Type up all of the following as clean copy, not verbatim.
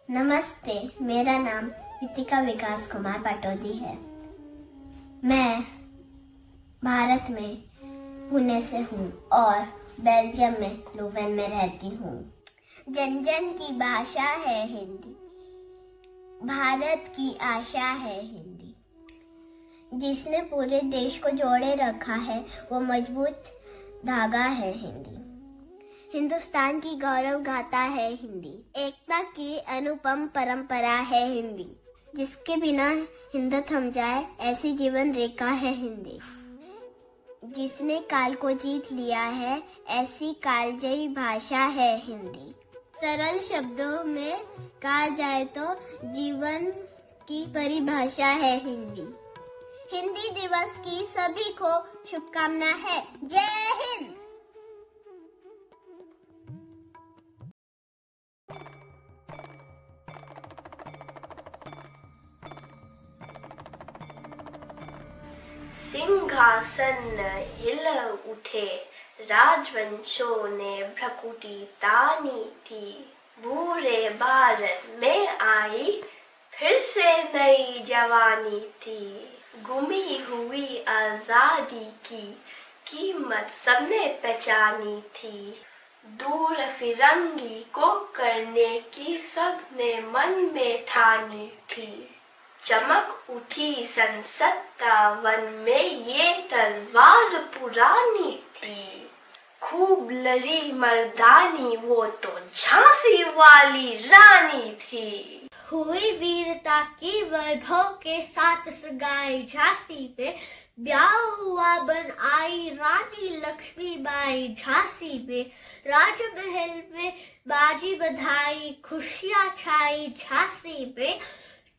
नमस्ते, मेरा नाम रितिका विकास कुमार पटौदी है। मैं भारत में पुणे से हूँ और बेल्जियम में लुवेन में रहती हूँ। जन जन की भाषा है हिंदी, भारत की आशा है हिंदी। जिसने पूरे देश को जोड़े रखा है वो मजबूत धागा है हिंदी। हिंदुस्तान की गौरव गाथा है हिंदी, एकता की अनुपम परंपरा है हिंदी। जिसके बिना हिंद थम जाए ऐसी जीवन रेखा है हिंदी। जिसने काल को जीत लिया है ऐसी कालजयी भाषा है हिंदी। सरल शब्दों में कहा जाए तो जीवन की परिभाषा है हिंदी। हिंदी दिवस की सभी को शुभकामना है। जय हिंद। सिंहासन हिल उठे, राजवंशों ने भ्रकुटी तानी थी। भूरे भारत में आई फिर से नई जवानी थी। गुमी हुई आजादी की कीमत सबने पहचानी थी। दूर फिरंगी को करने की सबने मन में ठानी थी। चमक उठी सन 57 में ये तलवार पुरानी थी। खूब लड़ी मर्दानी वो तो झांसी वाली रानी थी। हुई वीरता की वैभव के साथ सगाई झांसी पे, ब्याह हुआ बन आई रानी लक्ष्मीबाई झांसी पे। राजमहल में बाजी बधाई खुशियां छाई झांसी पे।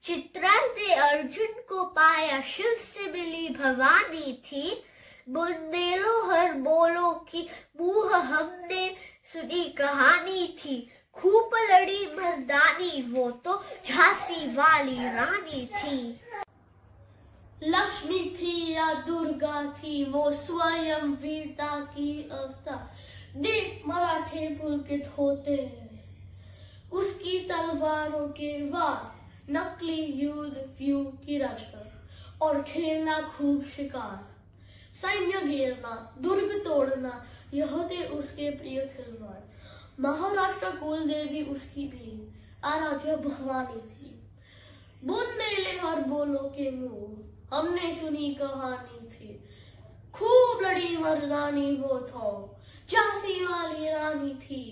चित्रा ने अर्जुन को पाया शिव से मिली भवानी थी। बुंदेलो हर बोलो की मुँह हमने सुनी कहानी थी। खूब लड़ी मर्दानी वो तो झांसी वाली रानी थी। लक्ष्मी थी या दुर्गा थी वो स्वयं वीरता की अवतार। देख मराठे पुलकित होते हैं उसकी तलवारों के वार। नकली युद्ध व्यू की रचना और खेलना खूब शिकार। सैन्य घेरना दुर्ग तोड़ना यह थे उसके प्रिय खिलवाड़। महाराष्ट्र कुल देवी उसकी भी आराध्य भवानी थी। बुंदेले हर बोलो के मुंह हमने सुनी कहानी थी। खूब लड़ी मर्दानी वो तो झांसी वाली रानी थी।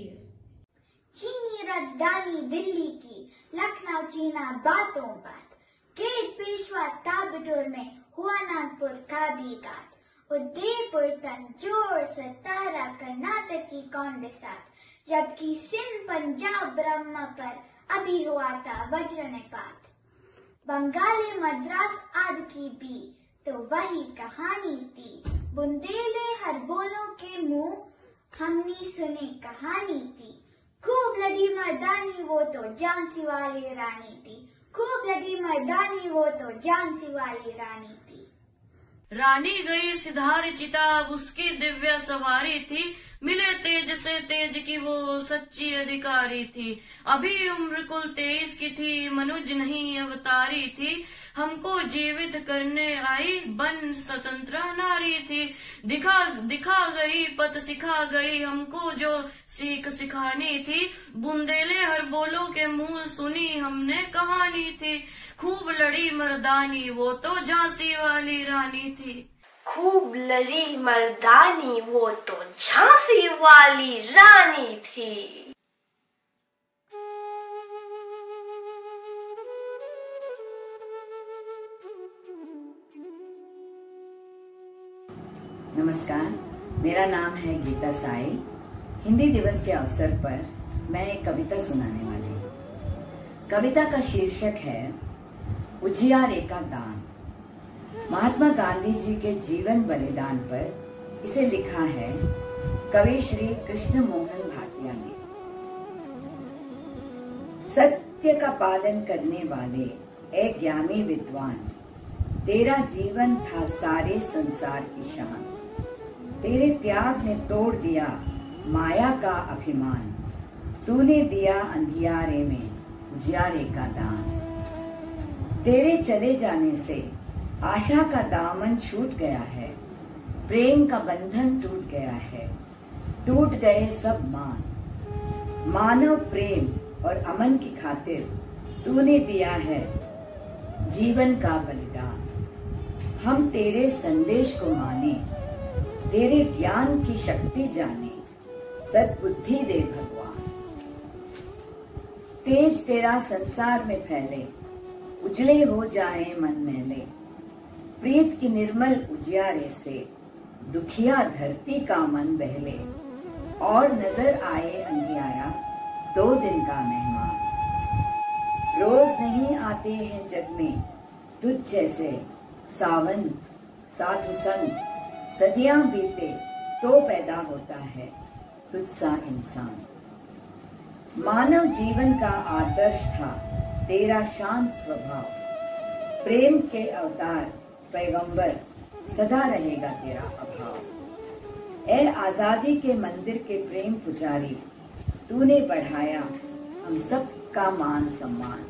चीनी राजधानी दिल्ली की लखनऊ चीना बातों बात। गेट पेशवा ताबडोर में हुआ नागपुर का भी घाट। उदयपुर तंजौर सतारा कर्नाटक की कांग्रेस साथ। जबकि सिंध पंजाब ब्रह्म पर अभी हुआ था वज्रपात। बंगाली मद्रास आदि की भी तो वही कहानी थी। बुंदेले हर बोलो के मुंह हमने सुनी कहानी थी। खूब लड़ी मर्दानी वो तो झांसी वाली रानी थी। खूब लड़ी मर्दानी वो तो झांसी वाली रानी थी। रानी गई सिधार चिताब उसकी दिव्य सवारी थी। मिले तेज से तेज की वो सच्ची अधिकारी थी। अभी उम्र कुल 23 की थी, मनुज नहीं अवतारी थी। हमको जीवित करने आई बन स्वतंत्र नारी थी। दिखा गई पत सिखा गई हमको जो सीख सिखानी थी। बुंदेले हर बोलो के मुंह सुनी हमने कहानी थी। खूब लड़ी मर्दानी वो तो झांसी वाली रानी थी। खूब लड़ी मर्दानी वो तो झांसी वाली रानी थी। नमस्कार, मेरा नाम है गीता साई। हिंदी दिवस के अवसर पर मैं एक कविता सुनाने वाली हूँ। कविता का शीर्षक है उजियारे का दान। महात्मा गांधी जी के जीवन बलिदान पर इसे लिखा है कवि श्री कृष्ण मोहन भाटिया ने। सत्य का पालन करने वाले ए ज्ञानी विद्वान, तेरा जीवन था सारे संसार की शान। तेरे त्याग ने तोड़ दिया माया का अभिमान। तूने दिया अंधियारे में उजियारे का दान। तेरे चले जाने से आशा का दामन छूट गया है, प्रेम का बंधन टूट गया है, टूट गए सब मान। मानव प्रेम और अमन की खातिर तूने दिया है जीवन का बलिदान। हम तेरे संदेश को माने, तेरे ज्ञान की शक्ति जाने, सद्बुद्धि दे भगवान। तेज तेरा संसार में फैले, उजले हो जाए मन मैले, प्रीत की निर्मल उजियारे से दुखिया धरती का मन बहले। और नजर आए अंधियारा 2 दिन का मेहमान। रोज नहीं आते हैं जग में तुझ जैसे सावंत साधु संत, सदियां बीते तो पैदा होता है तुझसा इंसान। मानव जीवन का आदर्श था तेरा शांत स्वभाव, प्रेम के अवतार पैगंबर सदा रहेगा तेरा अभाव। ए आजादी के मंदिर के प्रेम पुजारी, तूने बढ़ाया हम सब का मान सम्मान।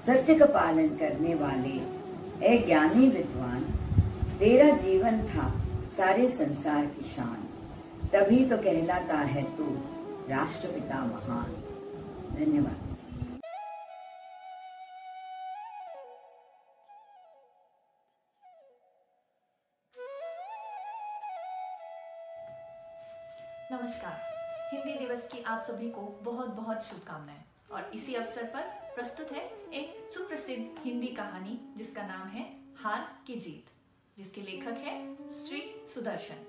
सत्य का पालन करने वाले ए ज्ञानी विद्वान, तेरा जीवन था सारे संसार की शान। तभी तो कहलाता है तू राष्ट्रपिता महान। धन्यवाद। नमस्कार। हिंदी दिवस की आप सभी को बहुत बहुत शुभकामनाएं। और इसी अवसर पर प्रस्तुत है एक सुप्रसिद्ध हिंदी कहानी जिसका नाम है हार की जीत, जिसके लेखक है श्री सुदर्शन।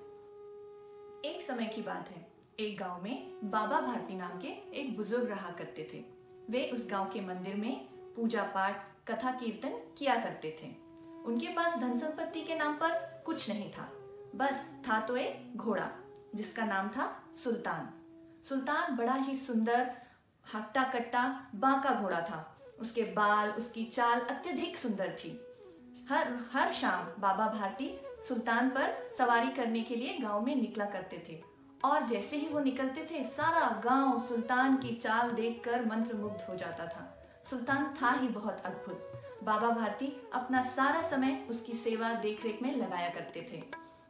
एक समय की बात है, एक गांव में बाबा भारती नाम के एक बुजुर्ग रहा करते थे। वे उस गांव के मंदिर में पूजा पाठ कथा कीर्तन किया करते थे। उनके पास धन संपत्ति के नाम पर कुछ नहीं था, बस था तो एक घोड़ा जिसका नाम था सुल्तान। सुल्तान बड़ा ही सुंदर हट्टा कट्टा बांका घोड़ा था। उसके बाल, उसकी चाल अत्यधिक सुंदर थी। हर शाम बाबा भारती सुल्तान पर सवारी करने के लिए गांव में निकला करते थे, और जैसे ही वो निकलते थे सारा गांव सुल्तान की चाल देखकर मंत्रमुग्ध हो जाता था। सुल्तान था ही बहुत अद्भुत। बाबा भारती अपना सारा समय उसकी सेवा देखरेख में लगाया करते थे।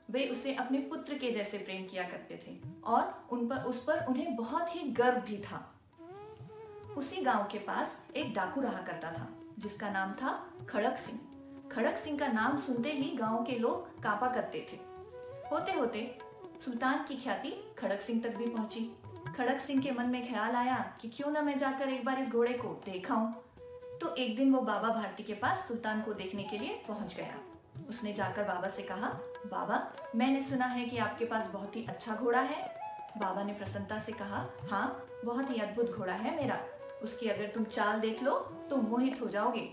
वे उसे अपने पुत्र के जैसे प्रेम किया करते थे और उस पर उन्हें बहुत ही गर्व भी था। उसी गांव के पास एक डाकू रहा करता था जिसका नाम था खड़क सिंह। खड़क सिंह का नाम सुनते ही गांव के लोग कांपा करते थे। होते होते सुल्तान की ख्याति खड़क सिंह तक भी पहुंची। खड़क सिंह के मन में ख्याल आया कि क्यों ना मैं जाकर एक बार इस घोड़े को देखाऊं। तो एक दिन वो बाबा भारती के पास सुल्तान को देखने के लिए पहुंच गया। उसने जाकर बाबा से कहा, बाबा मैंने सुना है कि आपके पास बहुत ही अच्छा घोड़ा है। बाबा ने प्रसन्नता से कहा, हाँ बहुत ही अद्भुत घोड़ा है मेरा, उसकी अगर तुम चाल देख लो तो मोहित हो जाओगे।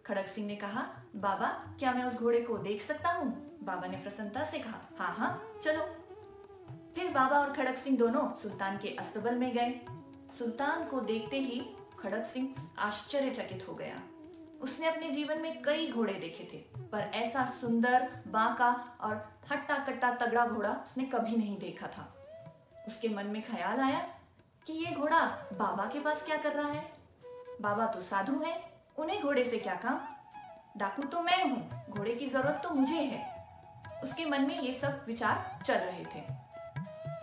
खड़क सिंह ने कहा, बाबा क्या मैं उस घोड़े को देख सकता हूँ? बाबा ने प्रसन्नता से कहा, हाँ हाँ चलो। फिर बाबा और खड़क सिंह दोनों सुल्तान के अस्तबल में गए। सुल्तान को देखते ही खड़क सिंह आश्चर्यचकित हो गया। उसने अपने जीवन में कई घोड़े देखे थे, पर ऐसा सुंदर बांका और हट्टा कट्टा तगड़ा घोड़ा उसने कभी नहीं देखा था। उसके मन में ख्याल आया कि ये घोड़ा बाबा के पास क्या कर रहा है? बाबा तो साधु हैं, उन्हें घोड़े से क्या काम? डाकू तो मैं हूँ, घोड़े की जरूरत तो मुझे है। उसके मन में ये सब विचार चल रहे थे।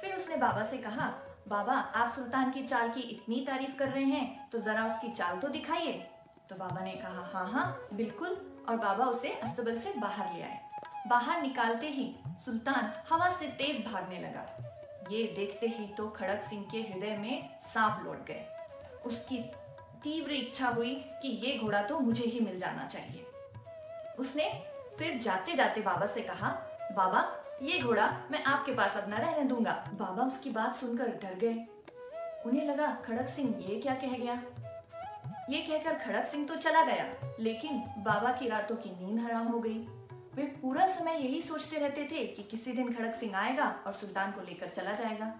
फिर उसने बाबा से कहा, बाबा आप सुल्तान की चाल की इतनी तारीफ कर रहे हैं तो जरा उसकी चाल तो दिखाइए। तो बाबा ने कहा, हाँ हाँ बिल्कुल, और बाबा उसे अस्तबल से बाहर ले आए। बाहर निकालते ही सुल्तान हवा से तेज भागने लगा। ये देखते ही तो खड़क सिंह के हृदय में सांप लौट गए। उसकी तीव्र इच्छा हुई कि ये घोड़ा तो मुझे ही मिल जाना चाहिए। उसने फिर जाते जाते बाबा से कहा, बाबा ये घोड़ा मैं आपके पास अब न रहने दूंगा। बाबा उसकी बात सुनकर डर गए। उन्हें लगा खड़क सिंह ये क्या कह गया। ये कहकर खड़क सिंह तो चला गया, लेकिन बाबा की रातों की नींद हराम हो गई। वे पूरा समय यही सोचते रहते थे कि किसी दिन खड़क सिंह आएगा और सुल्तान को लेकर चला जाएगा।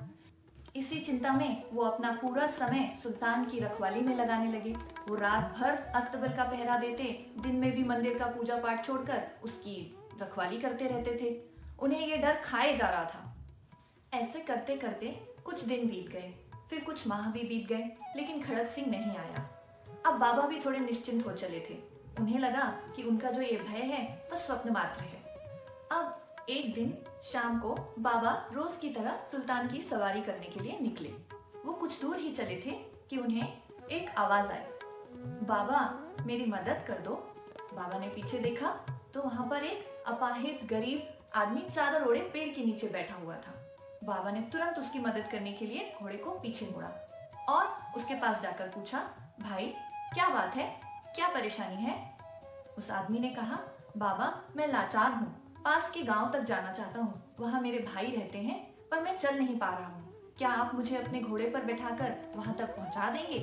इसी चिंता में वो अपना पूरा समय सुल्तान की रखवाली में लगाने लगे। वो रात भर अस्तबल का पहरा देते, दिन में भी मंदिर का पूजा पाठ छोड़कर उसकी रखवाली करते रहते थे। उन्हें ये डर खाए जा रहा था। ऐसे करते करते कुछ दिन बीत गए। फिर कुछ माह भी बीत गए, लेकिन खड़क सिंह नहीं आया। अब बाबा भी थोड़े निश्चिंत हो चले थे। उन्हें लगा कि उनका जो ये भय है वह स्वप्न मात्र है। अब एक दिन शाम को बाबा रोज की तरह सुल्तान की सवारी करने के लिए निकले। वो कुछ दूर ही चले थे कि उन्हें एक आवाज आई, बाबा मेरी मदद कर दो। बाबा ने पीछे देखा तो वहां पर एक अपाहिज गरीब आदमी चादर ओढ़े पेड़ के नीचे बैठा हुआ था। बाबा ने तुरंत उसकी मदद करने के लिए घोड़े को पीछे मोड़ा और उसके पास जाकर पूछा, भाई क्या बात है, क्या परेशानी है? उस आदमी ने कहा, बाबा मैं लाचार हूँ, पास के गांव तक जाना चाहता हूँ, वहाँ मेरे भाई रहते हैं पर मैं चल नहीं पा रहा हूँ, क्या आप मुझे अपने घोड़े पर बैठाकर वहां तक पहुंचा देंगे?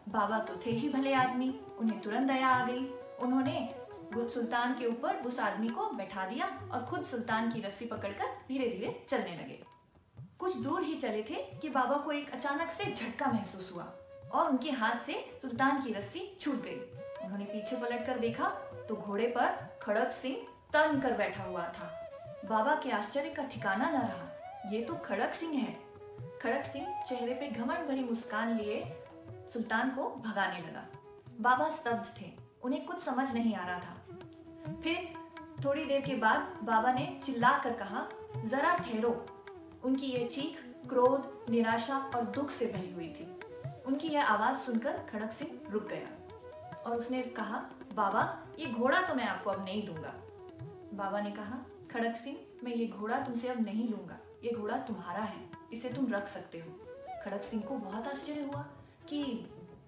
बाबा तो थे ही भले आदमी, उन्हें तुरंत दया आ गई। उन्होंने सुल्तान के ऊपर उस आदमी को बैठा दिया और खुद सुल्तान की रस्सी पकड़कर धीरे धीरे चलने लगे। कुछ दूर ही चले थे कि बाबा को एक अचानक से झटका महसूस हुआ और उनके हाथ से सुल्तान की रस्सी छूट गई। उन्होंने पीछे पलटकर देखा तो घोड़े पर खड़क सिंह तन कर बैठा हुआ था। बाबा के आश्चर्य का ठिकाना न रहा, ये तो खड़क सिंह है। खड़क सिंह चेहरे पे घमंड भरी मुस्कान लिए सुल्तान को भगाने लगा। बाबा स्तब्ध थे, उन्हें कुछ समझ नहीं आ रहा था। फिर थोड़ी देर के बाद बाबा ने चिल्लाकर कहा, जरा ठहरो। उनकी यह चीख क्रोध, निराशा और दुख से भरी हुई थी। उनकी यह आवाज सुनकर खड़क सिंह रुक गया और उसने कहा, बाबा ये घोड़ा तो मैं आपको अब नहीं दूंगा। बाबा ने कहा, खड़क सिंह मैं ये घोड़ा तुमसे अब नहीं लूंगा, ये घोड़ा तुम्हारा है, इसे तुम रख सकते हो। खड़क सिंह को बहुत आश्चर्य हुआ कि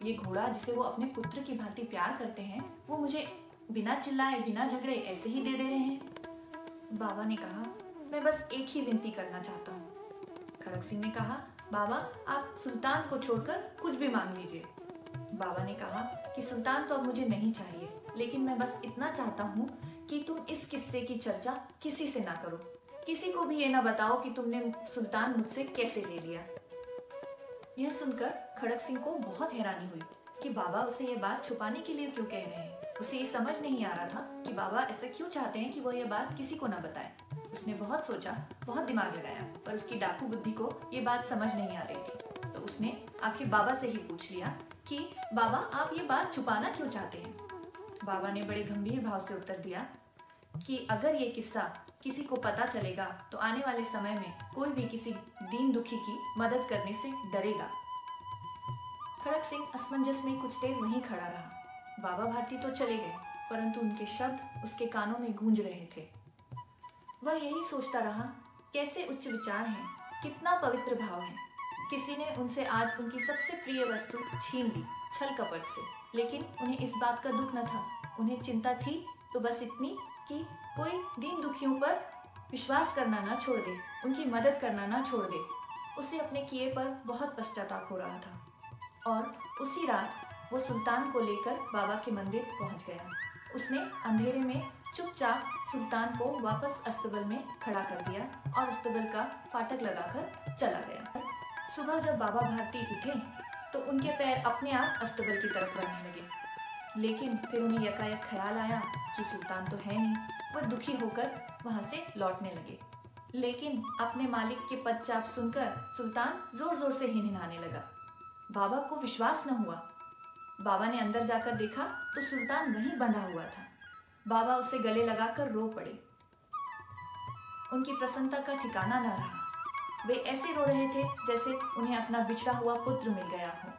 ये घोड़ा जिसे वो अपने पुत्र की भांति प्यार करते हैं वो मुझे बिना चिल्लाए बिना झगड़े ऐसे ही दे रहे हैं। बाबा ने कहा, मैं बस एक ही विनती करना चाहता हूँ। खड़क सिंह ने कहा, बाबा आप सुल्तान को छोड़कर कुछ भी मांग लीजिए। बाबा ने कहा कि सुल्तान तो अब मुझे नहीं चाहिए, लेकिन मैं बस इतना चाहता हूँ कि तुम इस किस्से की चर्चा किसी से ना करो, किसी को भी ये ना बताओ कि तुमने सुल्तान मुझसे कैसे ले लिया। यह सुनकर खड़क सिंह को बहुत हैरानी हुई कि बाबा उसे यह बात छुपाने के लिए क्यों कह रहे हैं। उसे ये समझ नहीं आ रहा था कि बाबा ऐसा क्यों चाहते हैं कि वो ये बात किसी को ना बताए। उसने बहुत सोचा, बहुत दिमाग लगाया, पर उसकी डाकू बुद्धि को ये बात समझ नहीं आ रही थी। तो उसने आखिर बाबा से ही पूछ लिया कि बाबा आप ये बात छुपाना क्यों चाहते हैं? बाबा ने बड़े गंभीर भाव से उत्तर दिया कि अगर ये किस्सा किसी को पता चलेगा तो आने वाले समय में कोई भी किसी दीन दुखी की मदद करने से डरेगा। खड़क सिंह असमंजस में कुछ देर वहीं खड़ा रहा। बाबा भारती तो चले गए, परंतु उनके शब्द उसके कानों में गूंज रहे थे। वह यही सोचता रहा, कैसे उच्च विचार हैं, कितना पवित्र भाव है। किसी ने उनसे आज उनकी सबसे प्रिय वस्तु छीन ली छल कपट से, लेकिन उन्हें इस बात का दुख न था। उन्हें चिंता थी तो बस इतनी कि कोई दीन दुखियों पर विश्वास करना ना छोड़ दे, उनकी मदद करना ना छोड़ दे। उसे अपने किए पर बहुत पश्चाताप हो रहा था और उसी रात वो सुल्तान को लेकर बाबा के मंदिर पहुंच गया। उसने अंधेरे में चुपचाप सुल्तान को वापस अस्तबल में खड़ा कर दिया और अस्तबल का फाटक लगाकर चला गया। सुबह जब बाबा भारती उठे तो उनके पैर अपने आप अस्तबल की तरफ बढ़ने लगे, लेकिन फिर उन्हें यकायक ख्याल आया कि सुल्तान तो है नहीं। वह दुखी होकर वहां से लौटने लगे, लेकिन अपने मालिक के पदचाप सुनकर सुल्तान जोर जोर से हिनहिनाने लगा। बाबा को विश्वास न हुआ। बाबा ने अंदर जाकर देखा तो सुल्तान वहीं बंधा हुआ था। बाबा उसे गले लगाकर रो पड़े। उनकी प्रसन्नता का ठिकाना न रहा। वे ऐसे रो रहे थे जैसे उन्हें अपना बिछड़ा हुआ पुत्र मिल गया हो,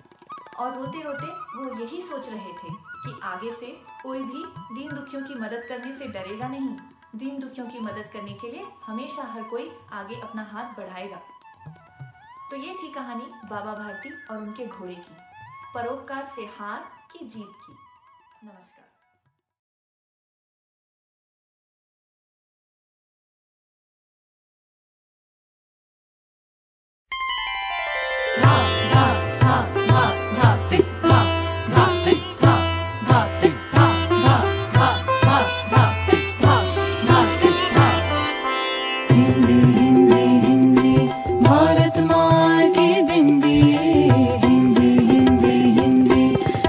और रोते रोते वो यही सोच रहे थे कि आगे से कोई भी दीन दुखियों की मदद करने से डरेगा नहीं। दीन दुखियों की मदद करने के लिए हमेशा हर कोई आगे अपना हाथ बढ़ाएगा। तो ये थी कहानी बाबा भारती और उनके घोड़े की, परोपकार से हार की जीत की। नमस्कार।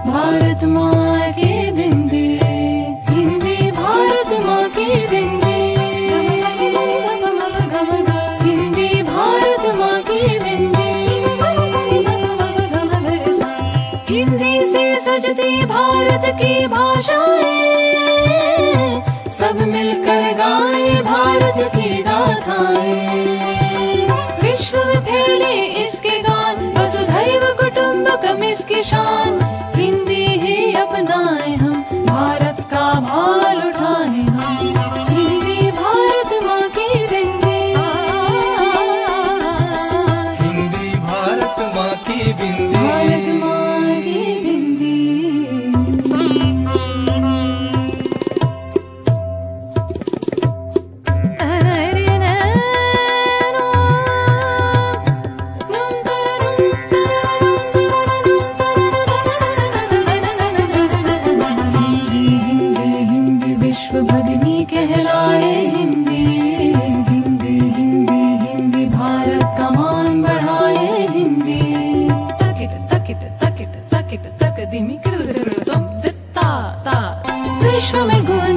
भारत माँ की बिंदी। बढ़ाएं। विश्व में फैले इसके गान, वसुधैव कुटुम्बकम इसकी शान। हिंदी ही अपनाएं हम, भारत का भाल उठाएं हम। हिंदी भारत माँ की बिंदी, हिंदी भारत माँ की बिंदी, भारत माँ की बिंदी। विश्व भगिनी कहलाए हिंदी, हिंदी हिंदी हिंदी भारत का मान बढ़ाए हिंदी। तकिट तकिट तकिट तकिट तक दिमी तुम ता ता। विश्व में गुण